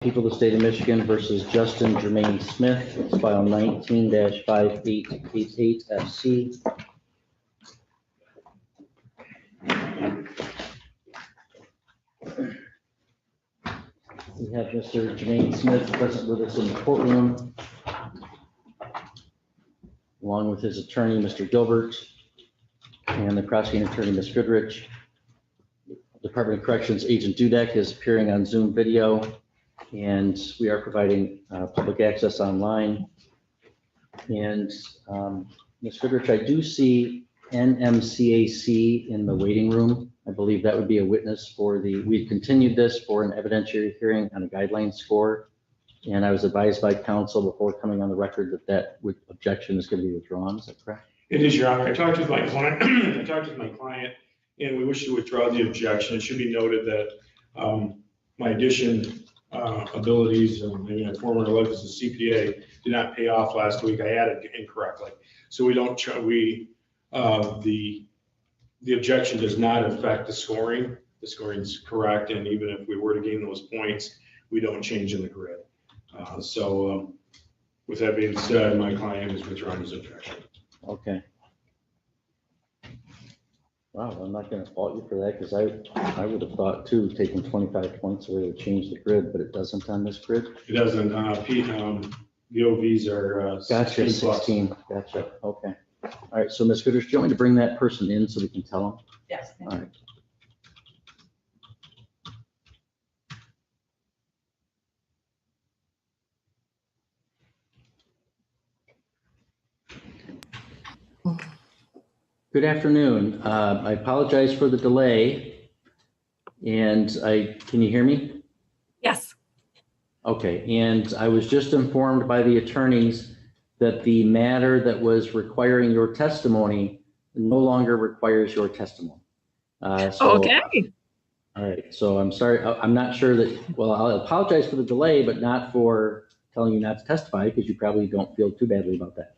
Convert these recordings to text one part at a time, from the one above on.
People of the State of Michigan versus Justin Jermaine Smith. It's file 19-5888 FC. We have Mr. Jermaine Smith present with us in the courtroom, along with his attorney, Mr. Gilbert, and the prosecuting attorney, Ms. Goodrich. Department of Corrections Agent Dudek is appearing on Zoom video, and we are providing public access online. And Ms. Goodrich, I do see NMCAC in the waiting room. I believe that would be a witness for we continued this for an evidentiary hearing on a guideline score. And I was advised by counsel before coming on the record that objection is going to be withdrawn. Is that correct? It is, Your Honor. I talked with my client. And we wish to withdraw the objection. It should be noted that my addition abilities and my former life as a CPA did not pay off last week. I added incorrectly. So we don't, the objection does not affect the scoring. The scoring is correct. And even if we were to gain those points, we don't change in the grid. With that being said, my client is withdrawing his objection. Okay. Wow, I'm not going to fault you for that, because I would have thought too, taking 25 points away would change the grid, but it doesn't on this grid. It doesn't. VOVs are gotcha. 16. Gotcha. Okay. All right. So Ms. Goodrich, do you want me to bring that person in so we can tell them? Yes. All right. Good afternoon. I apologize for the delay. And can you hear me? Yes. Okay. And I was just informed by the attorneys that the matter that was requiring your testimony no longer requires your testimony. Okay. All right. So I'm sorry. I'm not sure that, well, I'll apologize for the delay, but not for telling you not to testify, because you probably don't feel too badly about that.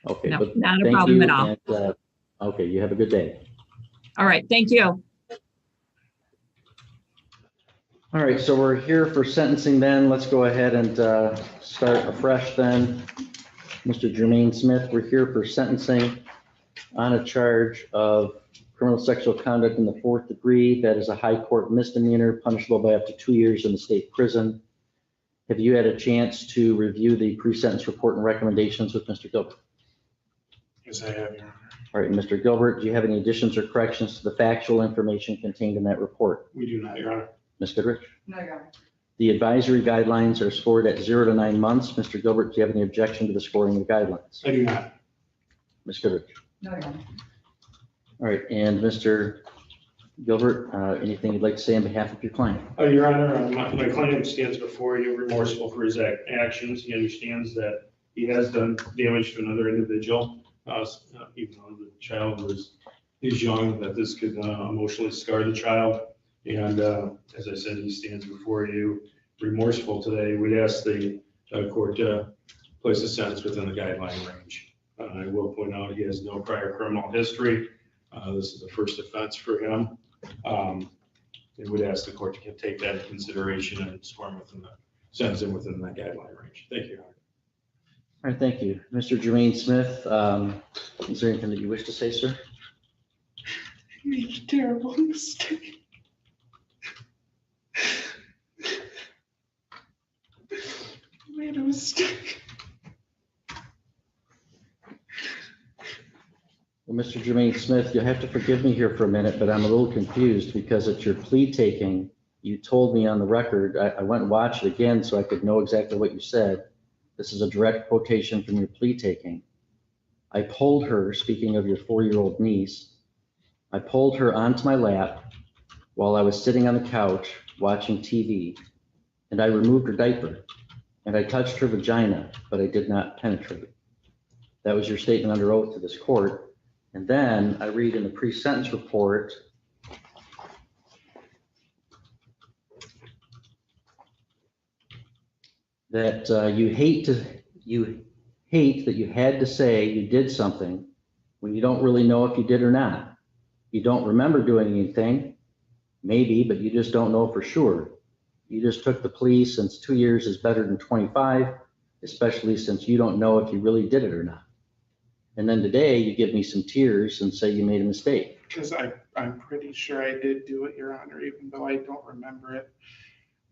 Okay, No, but not a thank problem you, at all. and, okay, you have a good day. All right, thank you. All right, so we're here for sentencing then. Let's go ahead and start afresh then. Mr. Jermaine Smith, we're here for sentencing on a charge of criminal sexual conduct in the 4th degree. That is a high court misdemeanor, punishable by up to 2 years in the state prison. Have you had a chance to review the pre-sentence report and recommendations with Mr. Gilbert? Yes, I have, Your Honor. All right, Mr. Gilbert, do you have any additions or corrections to the factual information contained in that report? We do not, Your Honor. Ms. Goodrich? No, Your Honor. The advisory guidelines are scored at 0 to 9 months. Mr. Gilbert, do you have any objection to the scoring of the guidelines? I do not. Ms. Goodrich? No, Your Honor. All right, and Mr. Gilbert, anything you'd like to say on behalf of your client? Your Honor, my client stands before you remorseful for his actions. He understands that he has done damage to another individual, even though the child is young, that this could emotionally scar the child. And as I said, he stands before you remorseful today. We'd ask the court to place a sentence within the guideline range. I will point out he has no prior criminal history. This is the first offense for him. They would ask the court to take that into consideration and score him within the sentence and within that guideline range. Thank you, Your Honor. All right, thank you. Mr. Jermaine Smith, is there anything that you wish to say, sir? I made a terrible mistake. I made a mistake. Well, Mr. Jermaine Smith, you'll have to forgive me here for a minute, but I'm a little confused because at your plea taking, you told me on the record, I went and watched it again so I could know exactly what you said. This is a direct quotation from your plea taking. I pulled her, speaking of your 4-year-old niece, I pulled her onto my lap while I was sitting on the couch watching TV, and I removed her diaper, and I touched her vagina, but I did not penetrate. That was your statement under oath to this court. And then I read in the pre-sentence report that you hate that you had to say you did something when you don't really know if you did or not. You don't remember doing anything, maybe, but you just don't know for sure. You just took the plea since 2 years is better than 25, especially since you don't know if you really did it or not. And then today you give me some tears and say you made a mistake. Because I'm pretty sure I did do it, Your Honor, even though I don't remember it.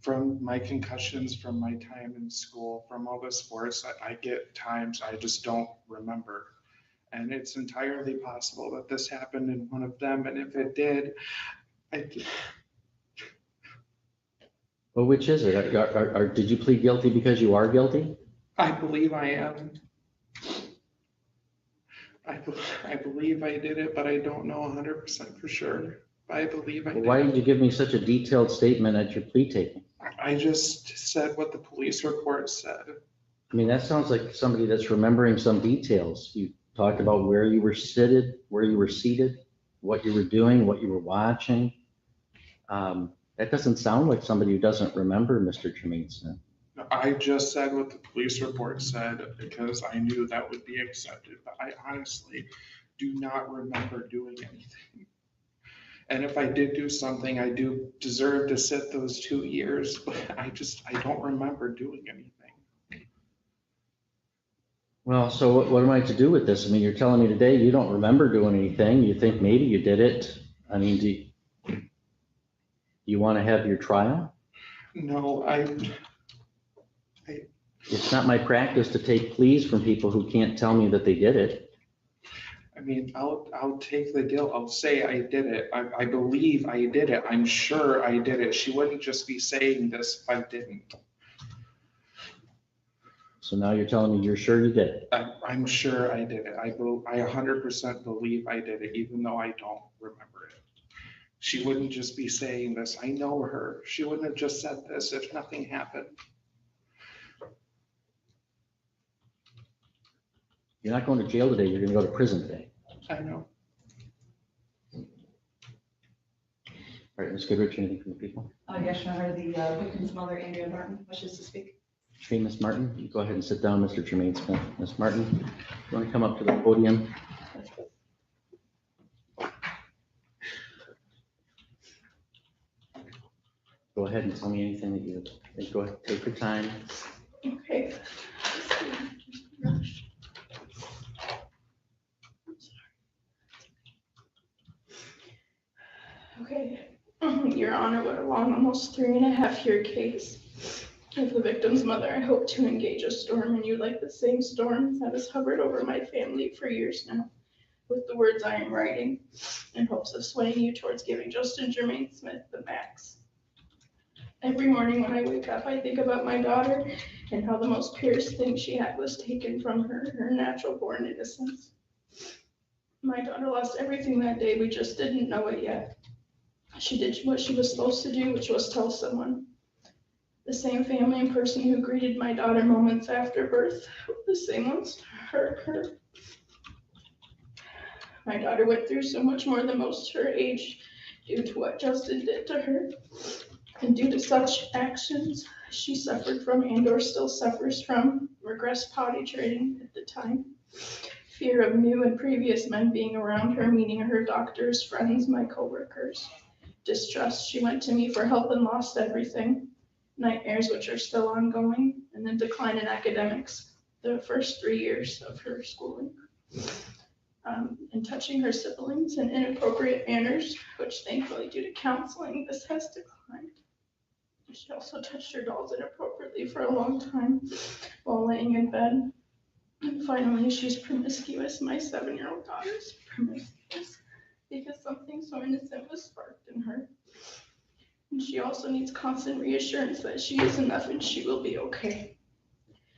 From my concussions, from my time in school, from all the sports I get times, I just don't remember. And it's entirely possible that this happened in one of them. And if it did, Well, which is it? Did you plead guilty because you are guilty? I believe I am. I believe I did it, but I don't know 100% for sure. I believe I did. Why did you give me such a detailed statement at your plea taking? I just said what the police report said. I mean, that sounds like somebody that's remembering some details. You talked about where you were seated, what you were doing, what you were watching. That doesn't sound like somebody who doesn't remember, Mr. Jermaine Smith. I just said what the police report said because I knew that would be accepted, but I honestly do not remember doing anything. And if I did do something, I do deserve to sit those 2 years, but I don't remember doing anything. Well, so what am I to do with this? I mean, you're telling me today you don't remember doing anything. You think maybe you did it. I mean, do you want to have your trial? No, It's not my practice to take pleas from people who can't tell me that they did it. I mean, I'll take the guilt. I'll say I did it. I believe I did it. I'm sure I did it. She wouldn't just be saying this if I didn't. So now you're telling me you're sure you did it. I'm sure I did it. I 100% believe I did it, even though I don't remember it. She wouldn't just be saying this. I know her. She wouldn't have just said this if nothing happened. You're not going to jail today. You're going to go to prison today. I know. All right, Ms. Goodrich, anything from the people? Yes, Your Honor, the victim's mother, Andrea Martin, wishes to speak. Okay, Ms. Martin, you go ahead and sit down, Mr. Jermaine Smith. Ms. Martin, you want to come up to the podium? Go ahead and tell me anything that you think. Go ahead, take your time. Okay. Okay, Your Honor, what a long, almost 3.5-year case. As the victim's mother, I hope to engage a storm in you like the same storm that has hovered over my family for years now, with the words I am writing, in hopes of swaying you towards giving Justin Jermaine Smith the max. Every morning when I wake up, I think about my daughter and how the most purest thing she had was taken from her, her natural-born innocence. My daughter lost everything that day, we just didn't know it yet. She did what she was supposed to do, which was tell someone. The same family and person who greeted my daughter moments after birth, the same ones hurt her. My daughter went through so much more than most her age due to what Justin did to her. And due to such actions, she suffered from and or still suffers from regressed potty training at the time. Fear of new and previous men being around her, meaning her doctors, friends, my coworkers. Distrust, she went to me for help and lost everything. Nightmares, which are still ongoing, and then decline in academics, the first 3 years of her schooling. And touching her siblings in inappropriate manners, which thankfully due to counseling, this has declined. She also touched her dolls inappropriately for a long time while laying in bed. And finally, she's promiscuous. My 7-year-old daughter is promiscuous because something so innocent was sparked in her. And she also needs constant reassurance that she is enough and she will be okay.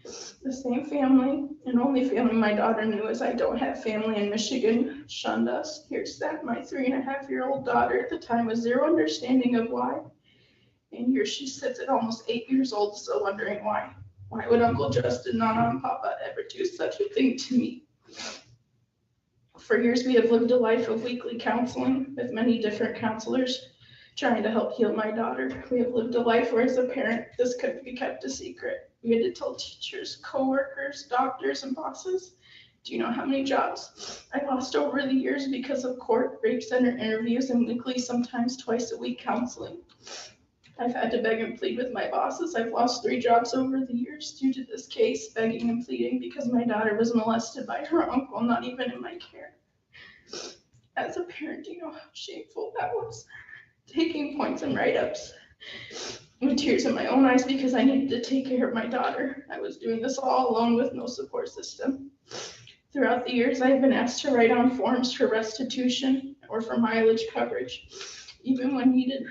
The same family and only family my daughter knew, as I don't have family in Michigan, shunned us. Here's that my 3.5-year-old daughter at the time with zero understanding of why. And here she sits at almost 8 years old, still wondering why. Why would Uncle Justin, Nana, and Papa ever do such a thing to me? For years, we have lived a life of weekly counseling with many different counselors trying to help heal my daughter. We have lived a life where, as a parent, this couldn't be kept a secret. We had to tell teachers, coworkers, doctors, and bosses. Do you know how many jobs I lost over the years because of court, rape center interviews, and weekly, sometimes twice a week counseling? I've had to beg and plead with my bosses. I've lost 3 jobs over the years due to this case, begging and pleading because my daughter was molested by her uncle, not even in my care. As a parent, you know how shameful that was. Taking points and write-ups with tears in my own eyes because I needed to take care of my daughter. I was doing this all alone with no support system. Throughout the years, I've been asked to write on forms for restitution or for mileage coverage, even when needed.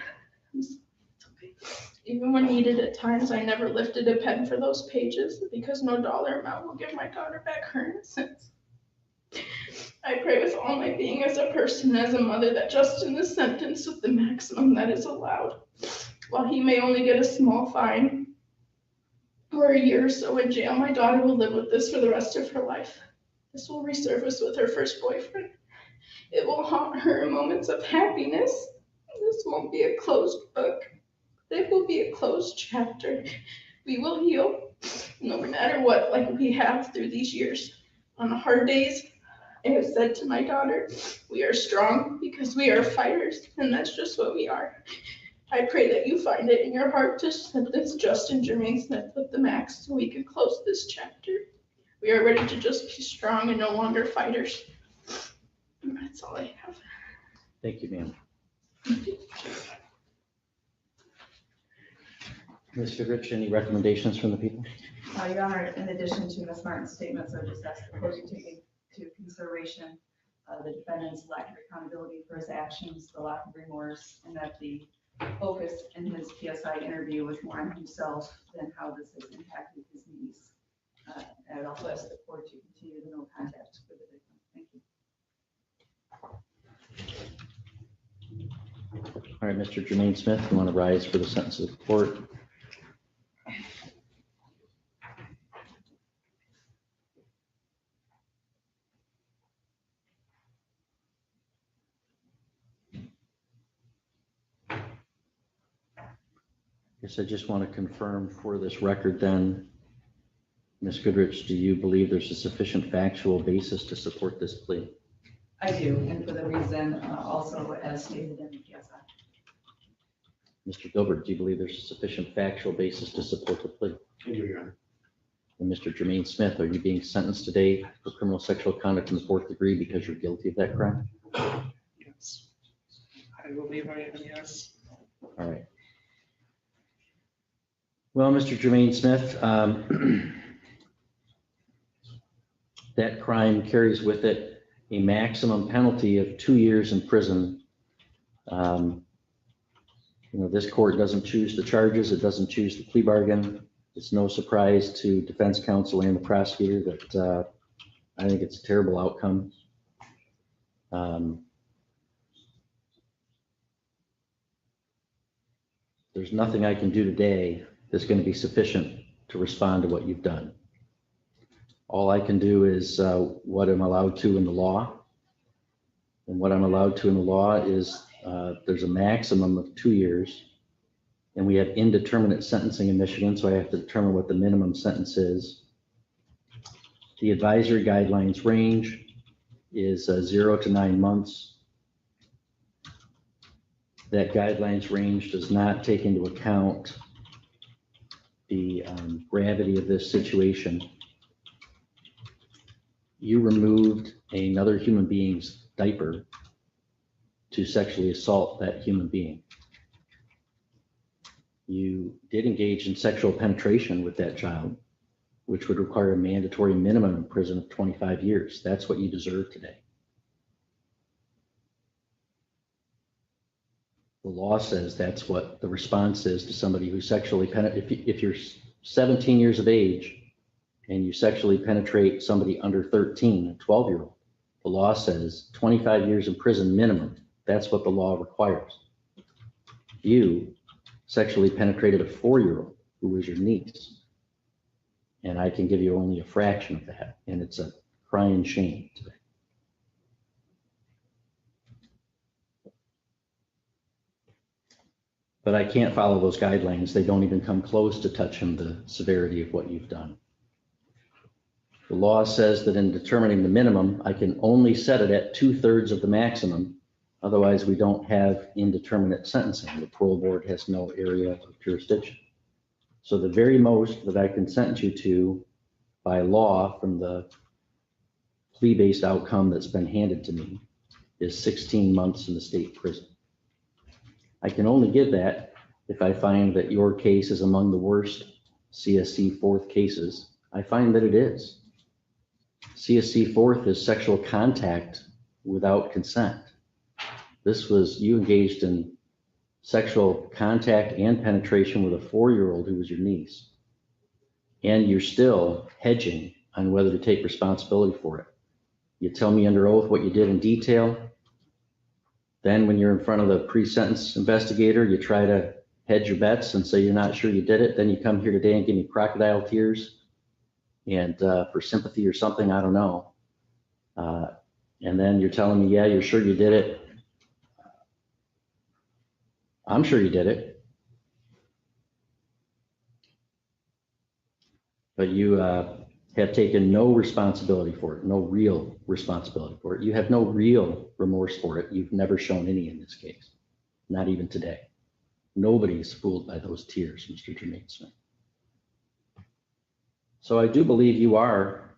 Even when needed at times, I never lifted a pen for those pages because no dollar amount will give my daughter back her innocence. I pray with all my being as a person, as a mother, that Justin is sentenced with the maximum that is allowed. While he may only get a small fine or a year or so in jail, my daughter will live with this for the rest of her life. This will resurface with her first boyfriend. It will haunt her in moments of happiness. This won't be a closed book. It will be a closed chapter. We will heal no matter what, like we have through these years. On hard days, I have said to my daughter, we are strong because we are fighters, and that's just what we are. I pray that you find it in your heart to sentence Justin Jermaine Smith with the max so we can close this chapter. We are ready to just be strong and no longer fighters. And that's all I have. Thank you, ma'am. Ms. Goodrich, any recommendations from the people? Your Honor, in addition to Ms. Martin's statements, I just asked the court to take into consideration the defendant's lack of accountability for his actions, the lack of remorse, and that the focus in his PSI interview was more on himself than how this has impacted his niece. And I'd also ask the court to continue the no contact with the victim. Thank you. All right, Mr. Jermaine Smith, you want to rise for the sentence of the court? Guess I just want to confirm for this record then, Ms. Goodrich, do you believe there's a sufficient factual basis to support this plea? I do, and for the reason also as stated in the PSI. Mr. Gilbert, do you believe there's a sufficient factual basis to support the plea? I do, Your Honor. And Mr. Jermaine Smith, are you being sentenced today for criminal sexual conduct in the 4th degree because you're guilty of that crime? Yes. I believe I am, yes. All right. Well, Mr. Jermaine Smith, that crime carries with it a maximum penalty of 2 years in prison. This court doesn't choose the charges. It doesn't choose the plea bargain. It's no surprise to defense counsel and the prosecutor that I think it's a terrible outcome. There's nothing I can do today that's going to be sufficient to respond to what you've done. All I can do is what I'm allowed to in the law. And what I'm allowed to in the law is there's a maximum of 2 years. And we have indeterminate sentencing in Michigan, so I have to determine what the minimum sentence is. The advisory guidelines range is 0 to 9 months. That guidelines range does not take into account the gravity of this situation. You removed another human being's diaper to sexually assault that human being. You did engage in sexual penetration with that child, which would require a mandatory minimum in prison of 25 years. That's what you deserve today. The law says that's what the response is to somebody who sexually penetrates. If you're 17 years of age and you sexually penetrate somebody under 13, a 12-year-old, the law says 25 years in prison minimum. That's what the law requires. You sexually penetrated a 4-year-old who was your niece, and I can give you only a fraction of that, and it's a crying shame today. But I can't follow those guidelines. They don't even come close to touching the severity of what you've done. The law says that in determining the minimum, I can only set it at 2/3 of the maximum Otherwise, we don't have indeterminate sentencing. The parole board has no area of jurisdiction. So the very most that I can sentence you to by law from the plea-based outcome that's been handed to me is 16 months in the state prison. I can only give that if I find that your case is among the worst CSC fourth cases. I find that it is. CSC fourth is sexual contact without consent. This was, you engaged in sexual contact and penetration with a 4-year-old who was your niece. And you're still hedging on whether to take responsibility for it. You tell me under oath what you did in detail. Then when you're in front of the pre-sentence investigator, you try to hedge your bets and say you're not sure you did it. Then you come here today and give me crocodile tears and for sympathy or something, I don't know. And then you're telling me, yeah, you're sure you did it. I'm sure you did it. But you have taken no responsibility for it, no real responsibility for it. You have no real remorse for it. You've never shown any in this case, not even today. Nobody's fooled by those tears, Mr. Jermaine Smith. So I do believe you are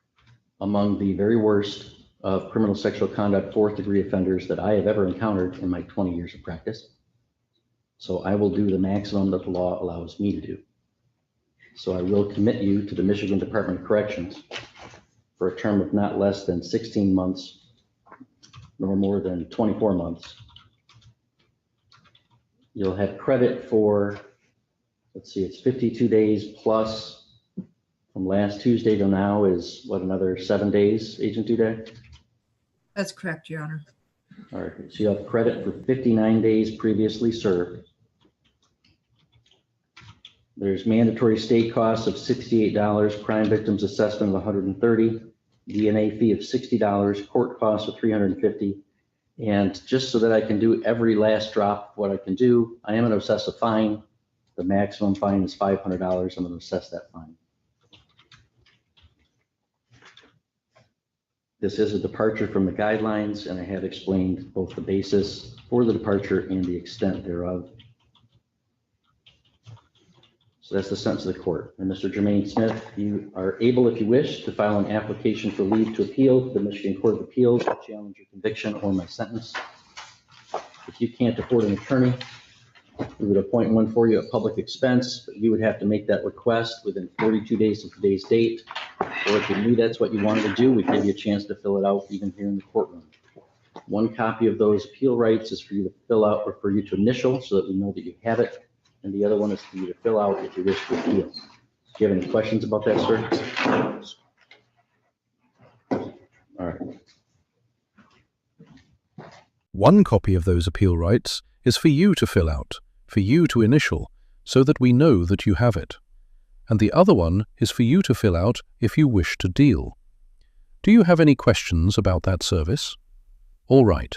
among the very worst of criminal sexual conduct fourth degree offenders that I have ever encountered in my 20 years of practice. So I will do the maximum that the law allows me to do. So I will commit you to the Michigan Department of Corrections for a term of not less than 16 months, nor more than 24 months. You'll have credit for, let's see, it's 52 days plus from last Tuesday to now is what, another 7 days, Agent Duday? That's correct, Your Honor. All right, so you'll have credit for 59 days previously served. There's mandatory state costs of $68, crime victims assessment of $130, DNA fee of $60, court costs of $350. And just so that I can do every last drop of what I can do, I am going to assess a fine. The maximum fine is $500. I'm going to assess that fine. This is a departure from the guidelines, and I have explained both the basis for the departure and the extent thereof. So that's the sentence of the court. And Mr. Jermaine Smith, you are able, if you wish, to file an application for leave to appeal to the Michigan Court of Appeals to challenge your conviction or my sentence. If you can't afford an attorney, we would appoint one for you at public expense, but you would have to make that request within 42 days of today's date. Or if you knew that's what you wanted to do, we'd give you a chance to fill it out even here in the courtroom. One copy of those appeal rights is for you to fill out or for you to initial so that we know that you have it. And the other one is for you to fill out if you wish to appeal. Do you have any questions about that, sir? All right. One copy of those appeal rights is for you to fill out, for you to initial, so that we know that you have it. And the other one is for you to fill out if you wish to deal. Do you have any questions about that service? All right.